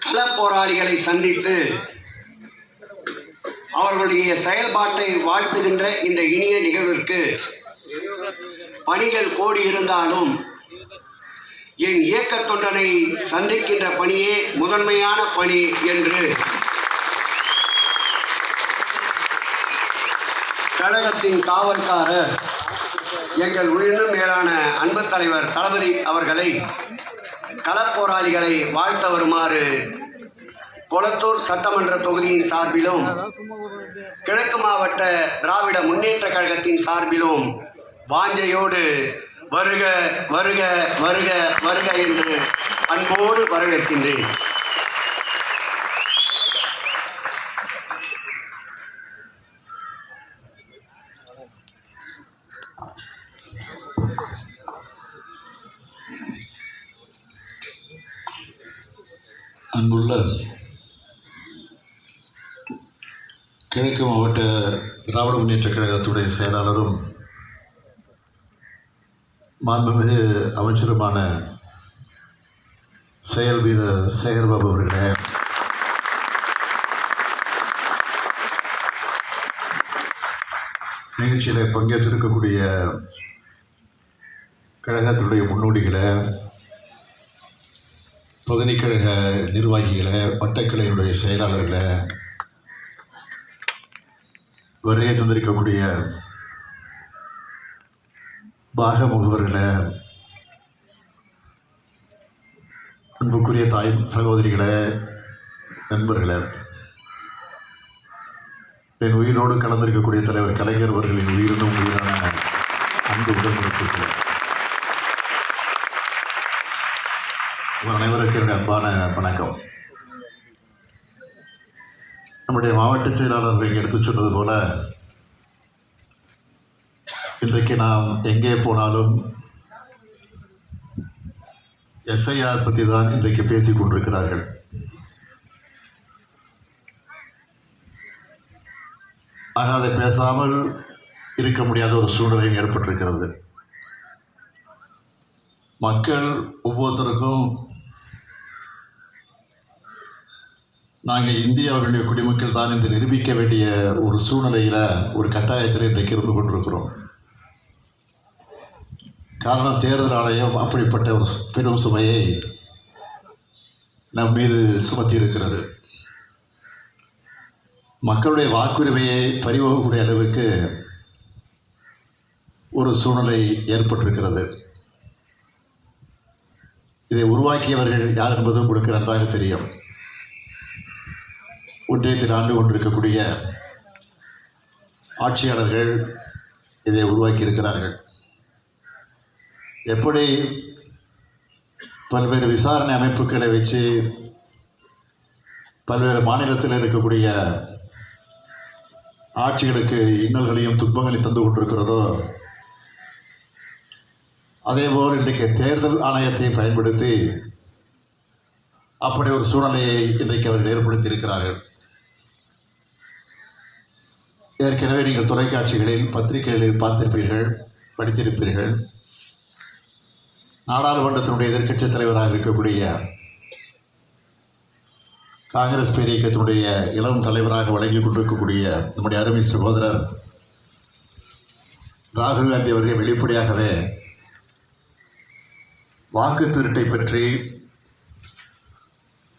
கள போராளிகளை சந்தித்து அவர்களுடைய செயல்பாட்டை வாழ்த்துகின்ற இந்த இனிய நிகழ்விற்கு பணிகள் கோடி இருந்தாலும் என் இயக்க தொண்டனை சந்திக்கின்ற பணியே முதன்மையான பணி என்று கழகத்தின் காவல்காரர் எங்கள் உயிரினும் மேலான அன்பு தலைவர் தளபதி அவர்களை களப்போராளிகளை வாழ்த்த வருமாறு கொளத்தூர் சட்டமன்ற தொகுதியின் சார்பிலும் கிழக்கு மாவட்ட திராவிட முன்னேற்ற கழகத்தின் சார்பிலும் வாஞ்சையோடு வருக வருக வருக வருக என்று அன்போடு வரவேற்கின்றேன். அன்புள்ள கிழக்கு மாவட்ட திராவிட முன்னேற்ற கழகத்துடைய செயலாளரும் மாண்புமிகு அமைச்சருமான செயல் வீரர் சேகர்பாபு அவர்களே, நிகழ்ச்சியில் பங்கேற்றிருக்கக்கூடிய கழகத்தினுடைய முன்னோடிகளை, பகுதி கழக நிர்வாகிகளை, வட்டக்கிளையினுடைய செயலாளர்களை, வருகை தந்திருக்கக்கூடிய பாக முகவர்களை, அன்புக்குரிய தாய் சகோதரிகளை, நண்பர்களை, என் உயிரோடு கலந்திருக்கக்கூடிய தலைவர் கலைஞர் அவர்களின் உயிரினும் உயிரான அன்பு உடன்பிறப்புகளை, உங்கள் அனைவருக்கு என்னுடைய அன்பான வணக்கம். நம்முடைய மாவட்ட செயலாளர்கள் எடுத்து சொன்னது போல, இன்றைக்கு நாம் எங்கே போனாலும் எஸ்ஐஆர் பற்றி தான் இன்றைக்கு பேசிக் கொண்டிருக்கிறார்கள். ஆனால் அதை பேசாமல் இருக்க முடியாத ஒரு சூழ்நிலையும் ஏற்பட்டிருக்கிறது. மக்கள் ஒவ்வொருத்தருக்கும் நாங்கள் இந்தியாவுடைய குடிமக்கள் தான் என்று நிரூபிக்க வேண்டிய ஒரு சூழ்நிலையில், ஒரு கட்டாயத்தில் இன்றைக்கு இருந்து கொண்டிருக்கிறோம். காரணம், தேர்தல் ஆணையம் அப்படிப்பட்ட ஒரு பெரும் சுமையை நம் மீது சுமத்தி இருக்கிறது. மக்களுடைய வாக்குரிமையை பறிபோகக்கூடிய அளவுக்கு ஒரு சூழ்நிலை ஏற்பட்டிருக்கிறது. இதை உருவாக்கியவர்கள் யார் என்பதும் உங்களுக்கு நன்றாக தெரியும். ஒன்றியத்தில் ஆண்டு கொண்டிருக்கக்கூடிய ஆட்சியாளர்கள் இதை உருவாக்கி இருக்கிறார்கள். எப்படி பல்வேறு விசாரணை அமைப்புகளை வச்சு பல்வேறு மாநிலத்தில் இருக்கக்கூடிய ஆட்சிகளுக்கு இன்னல்களையும் துன்பங்களையும் தந்து கொண்டிருக்கிறதோ, அதேபோல் இன்றைக்கு தேர்தல் ஆணையத்தை பயன்படுத்தி அப்படி ஒரு சூழ்நிலையை இன்றைக்கு அவர்கள் ஏற்படுத்தி இருக்கிறார்கள். ஏற்கனவே நீங்கள் தொலைக்காட்சிகளில், பத்திரிகைகளில் பார்த்திருப்பீர்கள், படித்திருப்பீர்கள். நாடாளுமன்றத்தினுடைய எதிர்க்கட்சித் தலைவராக இருக்கக்கூடிய காங்கிரஸ் பேரியக்கத்தினுடைய இளம் தலைவராக வழங்கி கொண்டிருக்கக்கூடிய நம்முடைய அருமை சகோதரர் ராகுல் காந்தி அவர்கள் வெளிப்படையாகவே வாக்கு திருட்டை பற்றி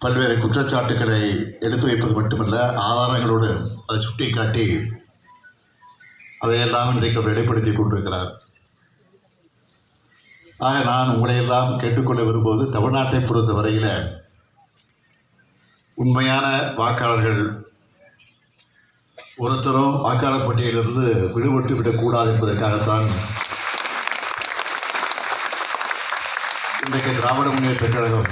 பல்வேறு குற்றச்சாட்டுக்களை எடுத்து வைப்பது மட்டுமல்ல, ஆதாரங்களோடு அதை சுட்டிக்காட்டி அதையெல்லாம் இன்றைக்கு அவர் வெளிப்படுத்தி கொண்டிருக்கிறார். ஆக நான் உங்களையெல்லாம் கேட்டுக்கொள்ள விரும்புவது, தமிழ்நாட்டை பொறுத்த வரையில் உண்மையான வாக்காளர்கள் ஒருத்தரும் வாக்காளர் பட்டியலிருந்து விடுபட்டு விடக்கூடாது என்பதற்காகத்தான் இன்றைக்கு திராவிட முன்னேற்ற கழகம்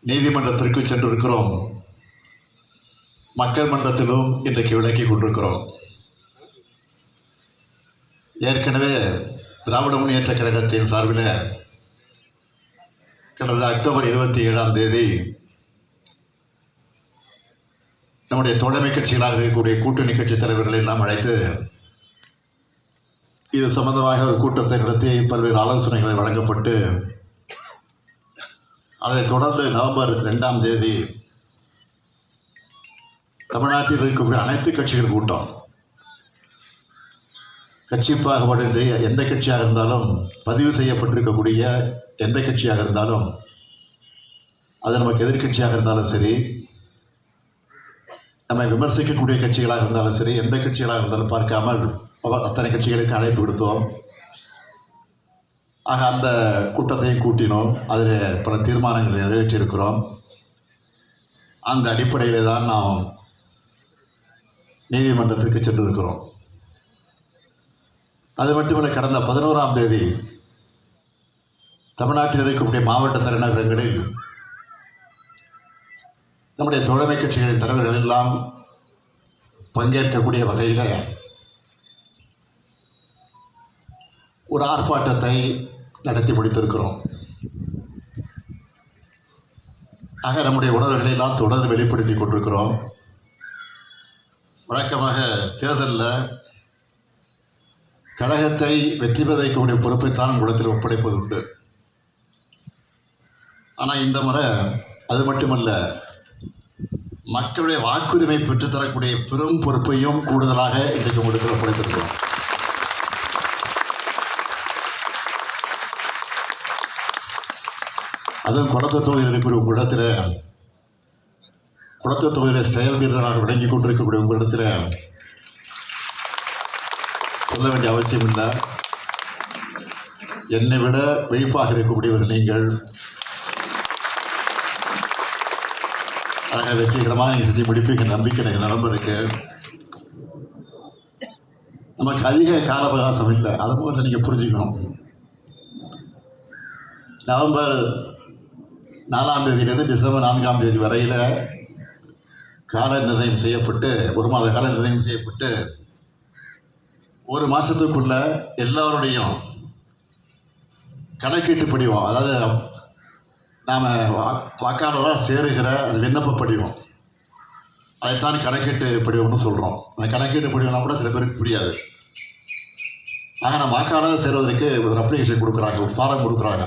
நீதிமன்றத்திற்கு சென்றிருக்கிறோம். மக்கள் மன்றத்திலும் இன்றைக்கு விளக்கி கொண்டிருக்கிறோம். ஏற்கனவே திராவிட முன்னேற்ற கழகத்தின் சார்பில் கடந்த அக்டோபர் 27ஆம் தேதி நம்முடைய தோழமை கட்சிகளாக இருக்கக்கூடிய கூட்டணி கட்சி தலைவர்களை எல்லாம் அழைத்து இது சம்பந்தமாக ஒரு கூட்டத்தை நடத்தி பல்வேறு ஆலோசனைகளை வழங்கப்பட்டு அதைத் தொடர்ந்து நவம்பர் 2ஆம் தேதி தமிழ்நாட்டில் இருக்கக்கூடிய அனைத்து கட்சிகள் கூட்டம். கட்சி பாகுபாடின்றி எந்த கட்சியாக இருந்தாலும், பதிவு செய்யப்பட்டிருக்கக்கூடிய எந்த கட்சியாக இருந்தாலும், அது நமக்கு எதிர்கட்சியாக இருந்தாலும் சரி, நம்மை விமர்சிக்கக்கூடிய கட்சிகளாக இருந்தாலும் சரி, எந்த கட்சிகளாக இருந்தாலும் பார்க்காமல் அத்தனை கட்சிகளுக்கு அழைப்பு விடுத்தோம். ஆக அந்த கூட்டத்தையும் கூட்டினோம். அதில் பல தீர்மானங்களை நிறைவேற்றியிருக்கிறோம். அந்த அடிப்படையில் தான் நாம் நீதிமன்றத்திற்கு சென்றிருக்கிறோம். அது மட்டுமல்ல, கடந்த 11ஆம் தேதி தமிழ்நாட்டில் இருக்கக்கூடிய மாவட்ட தலைநகரங்களில் நம்முடைய தோழமை கட்சிகளின் தலைவர்கள் எல்லாம் பங்கேற்கக்கூடிய வகையில் ஒரு ஆர்ப்பாட்டத்தை நடத்தி முடித்திருக்கிறோம். ஆக நம்முடைய உணர்வுகளை எல்லாம் தொடர்ந்து வெளிப்படுத்தி கொண்டிருக்கிறோம். வழக்கமாக தேர்தலில் கழகத்தை வெற்றி பெற வைக்கக்கூடிய பொறுப்பைத்தான் உலகத்தில் ஒப்படைப்பது உண்டு. ஆனால் இந்த முறை அது மட்டுமல்ல, மக்களுடைய வாக்குரிமை பெற்றுத்தரக்கூடிய பெரும் பொறுப்பையும் கூடுதலாக இன்றைக்கு உங்களுக்கு ஒப்படைத்திருக்கிறோம். அதுவும் குளத்தூர் தொகுதியில் இருக்கக்கூடிய உங்களிடத்தில், குளத்தூர் தொகுதியில் செயல் வீரராக விளங்கி கொண்டிருக்கக்கூடிய உங்களிடத்தில் சொல்ல வேண்டிய அவசியம் இல்லை. என்னை விட விழிப்பாக இருக்கக்கூடியவர் நீங்கள். ஆக வெற்றிகரமாக நீங்கள் செஞ்சு முடிப்பீங்க நம்பிக்கை எனக்கு நம்பருக்கு. நமக்கு அதிக கால அவகாசம் இல்லை, அதை போல நீங்கள் புரிஞ்சுக்கணும். நவம்பர் 4ஆம் தேதியிலிருந்து டிசம்பர் 4ஆம் தேதி வரையில் கால நிர்ணயம் செய்யப்பட்டு, ஒரு மாத கால நிர்ணயம் செய்யப்பட்டு, ஒரு மாதத்துக்குள்ள எல்லாருடையும் கணக்கீட்டு படிவம், அதாவது நாம் வாக்காளராக சேருகிற அது விண்ணப்ப படிவம், அதைத்தான் கணக்கீட்டு படிவம்னு சொல்கிறோம். அந்த கணக்கீட்டு படிவம்னா கூட சில பேருக்கு புரியாது. ஆக நம்ம வாக்காளராக சேருவதற்கு ஒரு அப்ளிகேஷன் கொடுக்குறாங்க, ஒரு ஃபாரம் கொடுக்குறாங்க.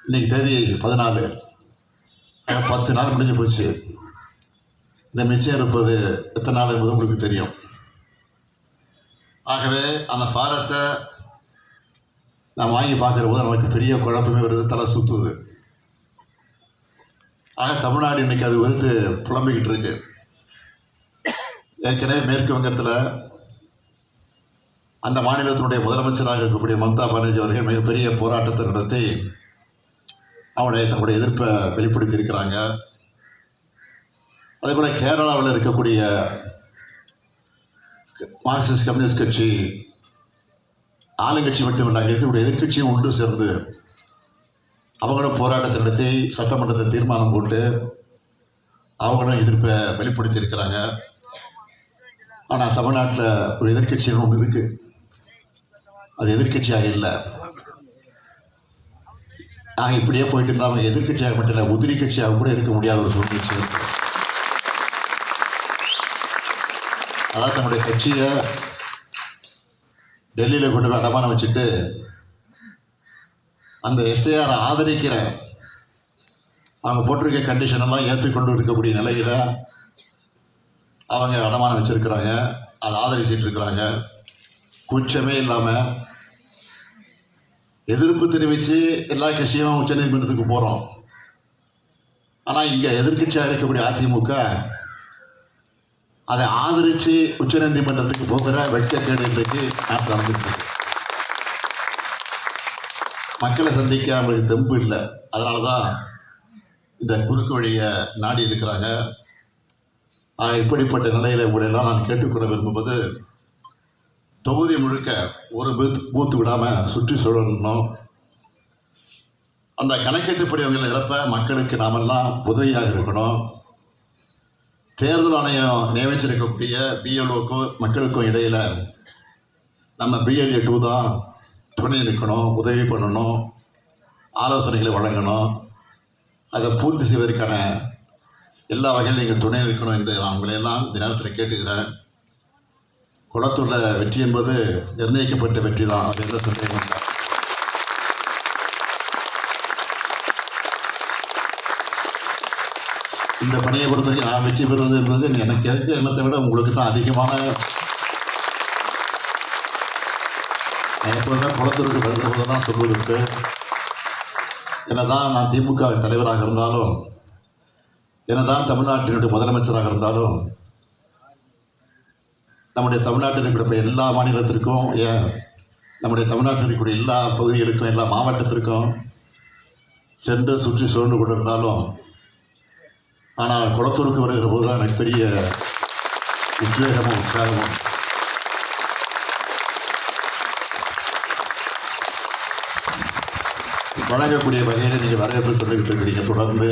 இன்றைக்கி தேதி 14, 10 நாள் முடிஞ்சு போச்சு. இந்த மிச்சம் இருப்பது எத்தனை நாள் என்பது உங்களுக்கு தெரியும். ஆகவே அந்த ஃபாரத்தை நான் வாங்கி பார்க்குற போது நமக்கு பெரிய குழப்பமே வருது, தலை சுற்றுது. ஆக தமிழ்நாடு இன்றைக்கி அது குறித்து புலம்பிக்கிட்டு இருக்கு. ஏற்கனவே மேற்கு வங்கத்தில் அந்த மாநிலத்தினுடைய முதலமைச்சராக இருக்கக்கூடிய மம்தா பானர்ஜி அவர்கள் மிகப்பெரிய போராட்டத்தை நடத்தி தன்னுடைய எதிர்ப்பை வெளிப்படுத்தி இருக்கிறாங்க. அதே போல் கேரளாவில் இருக்கக்கூடிய மார்க்சிஸ்ட் கம்யூனிஸ்ட் கட்சி ஆளுங்கட்சி மட்டுமில்லை, அங்கே இருக்கக்கூடிய எதிர்கட்சியும் ஒன்று சேர்ந்து அவங்களும் போராட்டத்தை நடத்தி சட்டமன்றத்தில் தீர்மானம் போட்டு அவங்களும் எதிர்ப்பை வெளிப்படுத்தி இருக்கிறாங்க. ஆனால் தமிழ்நாட்டில் ஒரு எதிர்கட்சிகள் ஒன்று இருக்குது, அது எதிர்கட்சியாக இல்லை. இப்படியே போயிட்டு இருந்தால் அவங்க எதிர்கட்சியாக மட்டும் இல்லை, உதிரி கட்சியாக கூட இருக்க முடியாத ஒரு சூழ்நிலை. அதாவது தன்னுடைய கட்சியை டெல்லியில் கொண்டு போய் அடமானம் வச்சுட்டு அந்த எஸ்ஐஆரை ஆதரிக்கிற அவங்க போட்டிருக்க கண்டிஷன் எல்லாம் ஏற்றுக்கொண்டு இருக்கக்கூடிய நிலையில் அவங்க அடமானம் வச்சிருக்கிறாங்க, அதை ஆதரிச்சிட்டு இருக்கிறாங்க. கூச்சமே இல்லாமல் எதிர்ப்பு தெரிவித்து எல்லா கட்சியும் உச்சநீதிமன்றத்துக்கு போகிறோம். ஆனால் இங்கே எதிர்கட்சியாக இருக்கக்கூடிய அதிமுக அதை ஆதரித்து உச்சநீதிமன்றத்துக்கு போகிற வெட்கக்கேடு இன்றைக்கு நாட்டில் நடந்துட்டு இருக்கு. மக்களை சந்திக்க அவங்களுக்கு தெம்பு இல்லை. அதனால தான் இந்த குறுக்கு வழியை நாடி இருக்கிறாங்க. இப்படிப்பட்ட நிலையில் உங்களெல்லாம் நான் கேட்டுக்கொள்ள விரும்புவது, தொகுதி முழுக்க ஒரு பூத்து விடாமல் சுற்றி சுழறணும். அந்த கணக்கீட்டு படிவங்களை இறப்ப மக்களுக்கு நாமெல்லாம் உதவியாக இருக்கணும். தேர்தல் ஆணையம் நியமிச்சிருக்கக்கூடிய பிஎல்ஓக்கும் மக்களுக்கும் இடையில் நம்ம BLA 2 தான் துணை நிற்கணும், உதவி பண்ணணும், ஆலோசனைகளை வழங்கணும். அதை பூர்த்தி செய்வதற்கான எல்லா வகையிலும் நீங்கள் துணை நிற்கணும் என்று நான் உங்களையெல்லாம் இந்த நேரத்தில் கேட்டுக்கிறேன். குளத்தூரில் வெற்றி என்பது நிர்ணயிக்கப்பட்ட வெற்றி தான், அது எந்த சந்தேகம் இல்லை. இந்த பணியை பொறுத்தவரைக்கும் நான் வெற்றி பெறுவது என்பது எனக்கு இருக்கிற எண்ணத்தை விட உங்களுக்கு தான் அதிகமான. நான் எப்போதுமே குளத்தூருக்கு வருகிற போது தான் சொல்வதற்கு, என்னதான் நான் திமுக தலைவராக இருந்தாலும், என்னதான் தமிழ்நாட்டினுடைய முதலமைச்சராக இருந்தாலும், நம்முடைய தமிழ்நாட்டில் இருக்கக்கூடிய எல்லா மாநிலத்திற்கும், ஏன் நம்முடைய தமிழ்நாட்டில் இருக்கக்கூடிய எல்லா பகுதிகளுக்கும், எல்லா மாவட்டத்திற்கும் சென்று சுற்றி சுழன்று கொண்டிருந்தாலும், ஆனால் குளத்தூருக்கு வருகிற போது தான் எனக்கு பெரிய உத்வேகமும் உற்சாகமும். வழங்கக்கூடிய வகையில் நீங்கள் வரவேற்பு சொல்லிக்கிட்டு இருக்கிறீங்க. தொடர்ந்து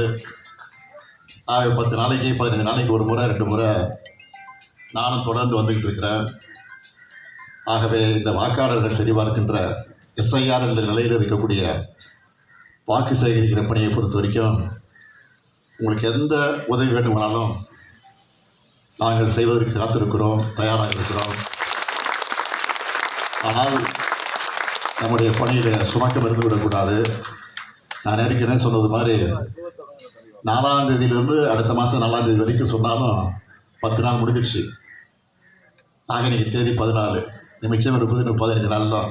10 நாளைக்கு 15 நாளைக்கு ஒரு முறை 2 முறை நானும் தொடர்ந்து வந்துக்கிட்டு இருக்கிறேன். ஆகவே இந்த வாக்காளர்கள் சரிபார்க்கின்ற எஸ்ஐஆர் என்ற நிலையில் இருக்கக்கூடிய வாக்கு சேகரிக்கிற பணியை பொறுத்த வரைக்கும் உங்களுக்கு எந்த உதவி வேண்டுமானாலும் நாங்கள் செய்வதற்கு காத்திருக்கிறோம், தயாராக இருக்கிறோம். ஆனால் நம்முடைய பணியில் சுமக்கம் இருந்து விடக்கூடாது. நான் ஏற்கனவே சொன்னது மாதிரி 4ஆம் தேதியிலிருந்து அடுத்த மாதம் 4ஆம் தேதி வரைக்கும் சொன்னாலும் 10 நாள் முடிஞ்சிடுச்சு. ஆக இன்னைக்கு தேதி 14, நிமிஷம் இருப்பது 15 நாள் தான்.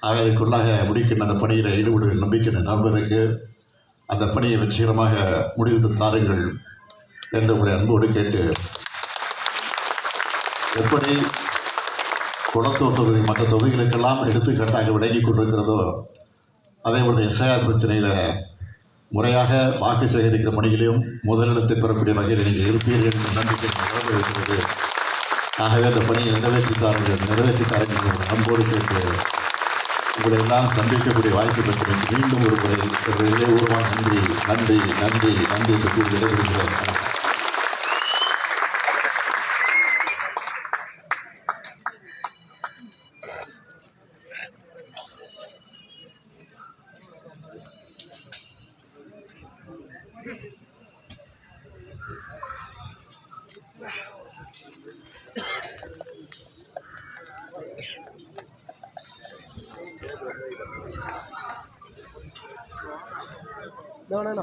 ஆக அதற்குள்ளாக முடிக்கின்ற அந்த பணியில் ஈடுபடு நம்பிக்கை நம்பருக்கு அந்த பணியை வெற்றிகரமாக முடிவு தாருங்கள் என்று உங்களை அன்போடு கேட்டு, எப்படி குளத்தூர் தொகுதி மற்ற தொகுதிகளுக்கெல்லாம் எடுத்துக்காட்டாக விளங்கி கொண்டிருக்கிறதோ, அதே ஒரு எஸ்ஐஆர் பிரச்சனையில் முறையாக வாக்கு சேகரிக்கிற பணிகளையும் முதலிடத்தை பெறக்கூடிய வகையில் நீங்கள் இருப்பீர்கள் என்ற நம்பிக்கை இருக்கிறது. ஆகவே அந்த பணியை நிறைவேற்றித்தார்கள் அன்போடு கேட்டு உங்களை எல்லாம் சந்திக்கக்கூடிய வாய்ப்பு பெற்று மீண்டும் ஒரு முறை இதயபூர்வமான நன்றி நன்றி நன்றி நன்றி என்று கூறி விடைபெறுகிறோம். No.